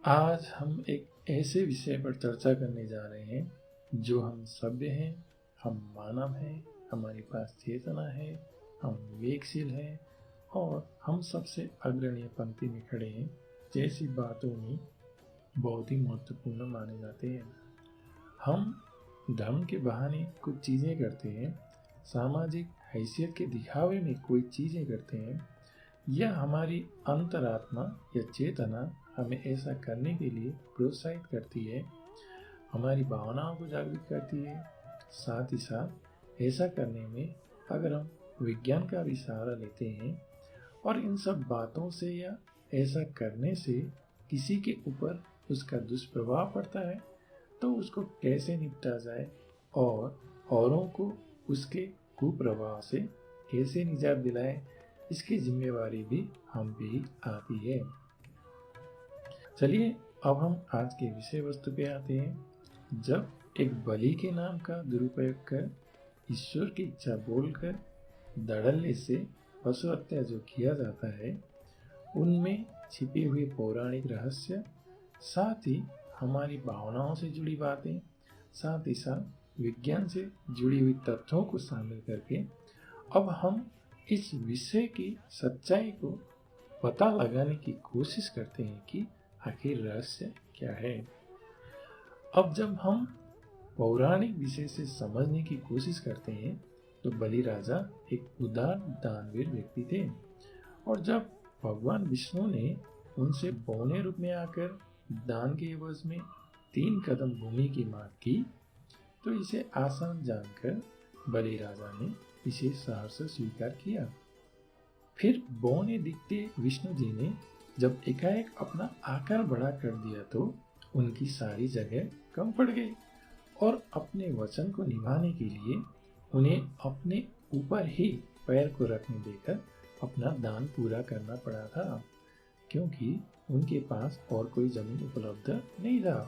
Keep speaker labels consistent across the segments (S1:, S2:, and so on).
S1: आज हम एक ऐसे विषय पर चर्चा करने जा रहे हैं जो हम सभ्य हैं, हम मानव हैं, हमारे पास चेतना है, हम विवेकशील हैं और हम सबसे अग्रणी पंक्ति में खड़े हैं जैसी बातों में बहुत ही महत्वपूर्ण माने जाते हैं। हम धर्म के बहाने कुछ चीज़ें करते हैं, सामाजिक हैसियत के दिखावे में कोई चीज़ें करते हैं, या हमारी अंतरात्मा या चेतना हमें ऐसा करने के लिए प्रोत्साहित करती है, हमारी भावनाओं को जागृत करती है। साथ ही साथ ऐसा करने में अगर हम विज्ञान का भी सहारा लेते हैं और इन सब बातों से या ऐसा करने से किसी के ऊपर उसका दुष्प्रभाव पड़ता है तो उसको कैसे निपटा जाए और औरों को उसके कुप्रभाव से कैसे निजात दिलाए, इसकी जिम्मेवारी भी हम पे आती है। चलिए अब हम आज के विषय वस्तु पे आते हैं। जब एक बलि के नाम का दुरुपयोग कर ईश्वर की इच्छा बोलकर धड़ल्ले से पशु हत्या जो किया जाता है, उनमें छिपे हुए पौराणिक रहस्य, साथ ही हमारी भावनाओं से जुड़ी बातें, साथ ही साथ विज्ञान से जुड़ी हुई तथ्यों को शामिल करके अब हम इस विषय की सच्चाई को पता लगाने की कोशिश करते हैं कि आखिर रहस्य क्या है। अब जब हम पौराणिक विषय से समझने की कोशिश करते हैं तो बलि राजा एक उदार दानवीर व्यक्ति थे, और जब भगवान विष्णु ने उनसे पौने रूप में आकर दान के एवज में 3 कदम भूमि की मांग की तो इसे आसान जानकर बलि राजा ने इसे सहर्ष स्वीकार किया। फिर बौने दिखते विष्णु जी ने जब एकाएक अपना आकार बड़ा कर दिया तो उनकी सारी जगह कम पड़ गई और अपने वचन को निभाने के लिए उन्हें अपने ऊपर ही पैर को रखने देकर अपना दान पूरा करना पड़ा था, क्योंकि उनके पास और कोई जमीन उपलब्ध नहीं था।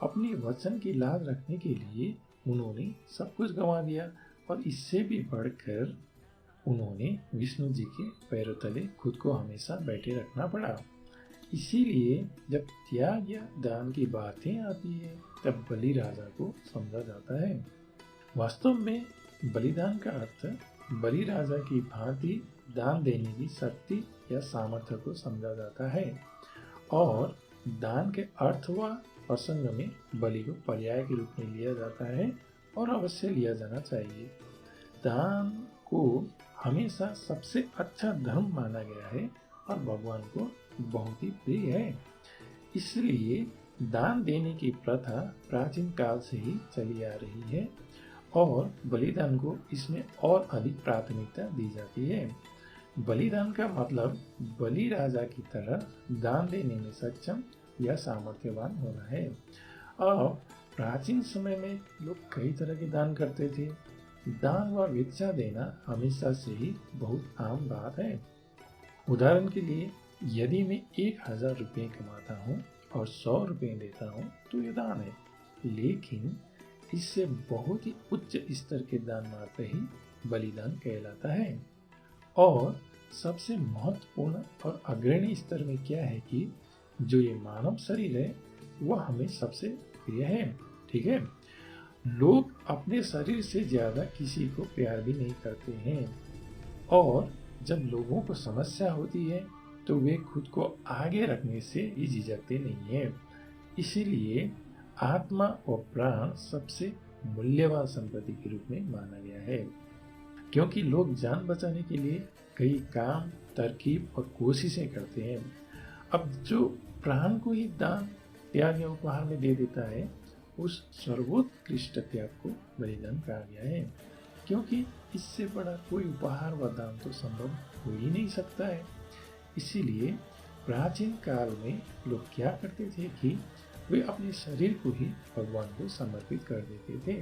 S1: अपने वचन की लाज रखने के लिए उन्होंने सब कुछ गंवा दिया और इससे भी बढ़कर उन्होंने विष्णु जी के पैरों तले खुद को हमेशा बैठे रखना पड़ा। इसीलिए जब त्याग या दान की बातें आती है तब बलि राजा को समझा जाता है। वास्तव में बलिदान का अर्थ बलि राजा की भांति दान देने की शक्ति या सामर्थ्य को समझा जाता है, और दान के अर्थ व प्रसंग में बलि को पर्याय के रूप में लिया जाता है और अवश्य लिया जाना चाहिए। दान को हमेशा सबसे अच्छा धर्म माना गया है और भगवान को बहुत ही प्रिय है। इसलिए दान देने की प्रथा प्राचीन काल से ही चली आ रही है और बलिदान को इसमें और अधिक प्राथमिकता दी जाती है। बलिदान का मतलब बलि राजा की तरह दान देने में सक्षम या सामर्थ्यवान होना है। अब प्राचीन समय में लोग कई तरह के दान करते थे। दान व भिक्षा देना हमेशा से ही बहुत आम बात है। उदाहरण के लिए यदि मैं 1000 रुपये कमाता हूँ और 100 रुपये देता हूँ तो ये दान है, लेकिन इससे बहुत ही उच्च स्तर के दान मात्र ही बलिदान कहलाता है। और सबसे महत्वपूर्ण और अग्रणी स्तर में क्या है कि जो ये मानव शरीर है वह हमें सबसे प्रिय है। ठीक है, लोग अपने शरीर से ज्यादा किसी को प्यार भी नहीं करते हैं, और जब लोगों को समस्या होती है तो वे खुद को आगे रखने से ही झिझकते नहीं है। इसीलिए आत्मा और प्राण सबसे मूल्यवान संपत्ति के रूप में माना गया है, क्योंकि लोग जान बचाने के लिए कई काम, तरकीब और कोशिशें करते हैं। अब जो प्राण को ही दान, त्याग या उपहार में दे देता है उस सर्वोत्कृष्ट त्याग को बलिदान कहा गया है, क्योंकि इससे बड़ा कोई उपहार व दान तो संभव हो ही नहीं सकता है। इसीलिए प्राचीन काल में लोग क्या करते थे कि वे अपने शरीर को ही भगवान को समर्पित कर देते थे,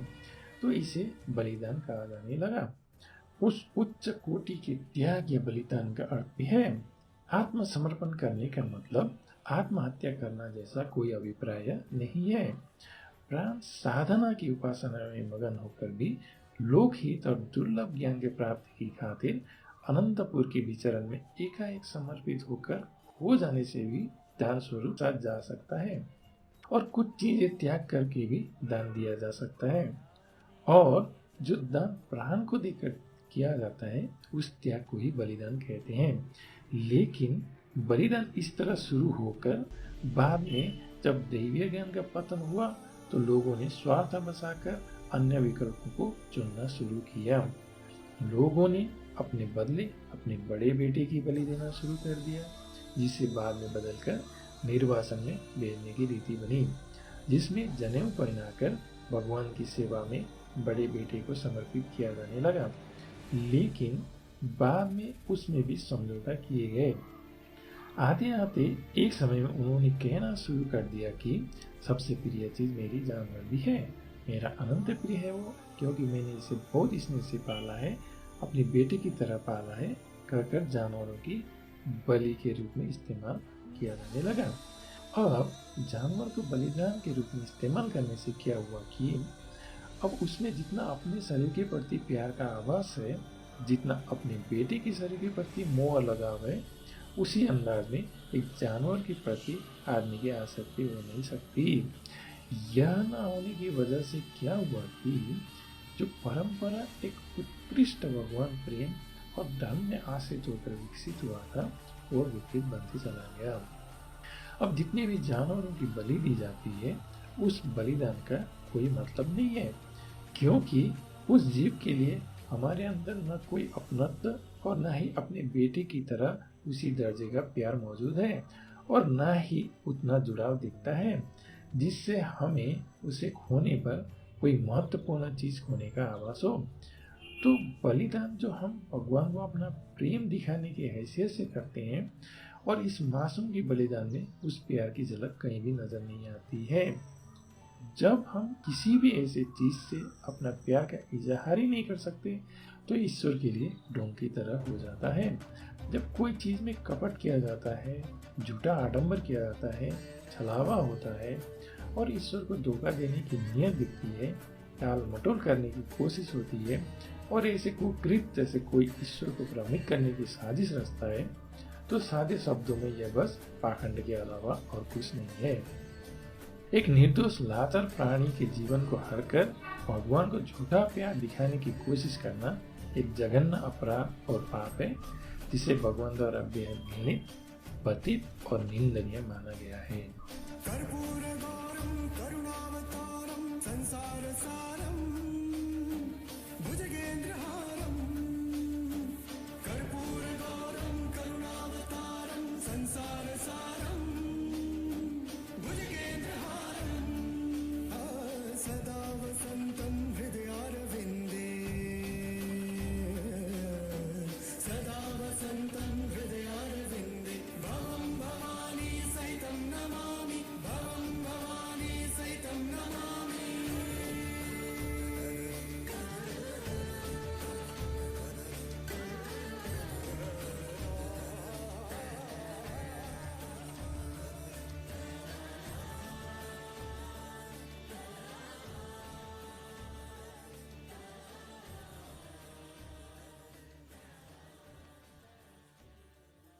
S1: तो इसे बलिदान कहा जाने लगा। उस उच्च कोटि के त्याग या बलिदान का अर्थ भी है। आत्मसमर्पण करने का मतलब आत्महत्या करना जैसा कोई अभिप्राय नहीं है। प्राण साधना की उपासना में मगन होकर भी लोकहित और दुर्लभ ज्ञान के प्राप्ति की खातिर अनंतपुर के विचरण में एकाएक समर्पित होकर हो जाने से भी दान स्वरूप जा सकता है और कुछ चीजें त्याग करके भी दान दिया जा सकता है। और जो दान प्राण को देकर किया जाता है उस त्याग को ही बलिदान कहते हैं। लेकिन बलिदान इस तरह शुरू होकर बाद में जब दैवीय ज्ञान का पतन हुआ तो लोगों ने स्वार्थ बसाकर अन्य विकल्पों को चुनना शुरू किया। लोगों ने अपने बदले अपने बड़े बेटे की बलि देना शुरू कर दिया, जिसे बाद में बदलकर निर्वासन में भेजने की रीति बनी, जिसमें जनेऊ पहनाकर भगवान की सेवा में बड़े बेटे को समर्पित किया जाने लगा। लेकिन बाद में उसमें भी समझौता किए गए। आते आते एक समय में उन्होंने कहना शुरू कर दिया कि सबसे प्रिय चीज मेरी जानवर भी है, मेरा अनंत प्रिय है वो, क्योंकि मैंने इसे बहुत स्नेह से पाला है, अपने बेटे की तरह पाला है, कहकर जानवरों की बलि के रूप में इस्तेमाल किया जाने लगा। अब जानवर को बलिदान के रूप में इस्तेमाल करने से क्या हुआ कि अब उसमें जितना अपने शरीर के प्रति प्यार का आभास है, जितना अपने बेटे के शरीर के प्रति मोह लगाव है, उसी अंदाज में एक जानवर के प्रति आदमी की आसक्ति हो नहीं सकती। यह न होने की वजह से क्या हुआ कि जो परंपरा एक उत्कृष्ट भगवान प्रेम और धर्म में आश्रित होकर विकसित हुआ था वो विपरीत बनते चला गया। अब जितने भी जानवरों की बलि दी जाती है उस बलिदान का कोई मतलब नहीं है, क्योंकि उस जीव के लिए हमारे अंदर न कोई अपनत्व और न ही अपने बेटे की तरह उसी दर्जे का प्यार मौजूद है और न ही उतना जुड़ाव दिखता है जिससे हमें उसे खोने पर कोई महत्वपूर्ण चीज खोने का आभास हो। तो बलिदान जो हम भगवान को अपना प्रेम दिखाने की हैसियत से करते हैं और इस मासूम की बलिदान में उस प्यार की झलक कहीं भी नजर नहीं आती है। जब हम किसी भी ऐसे चीज से अपना प्यार का इजहार ही नहीं कर सकते तो ईश्वर के लिए ढोंग की तरह हो जाता है। जब कोई चीज में कपट किया जाता है, झूठा आडंबर किया जाता है, छलावा होता है और ईश्वर को धोखा देने की नीयत दिखती है, टाल मटोल करने की कोशिश होती है और ऐसे कुकृत जैसे कोई ईश्वर को भ्रमित करने की साजिश रचता है, तो सादे शब्दों में यह बस पाखंड के अलावा और कुछ नहीं है। एक निर्दोष लाचार प्राणी के जीवन को हरकर भगवान को झूठा प्यार दिखाने की कोशिश करना एक जघन्य अपराध और पाप है, जिसे भगवान द्वारा बेहद घृणित, पतित और निंदनीय माना गया है।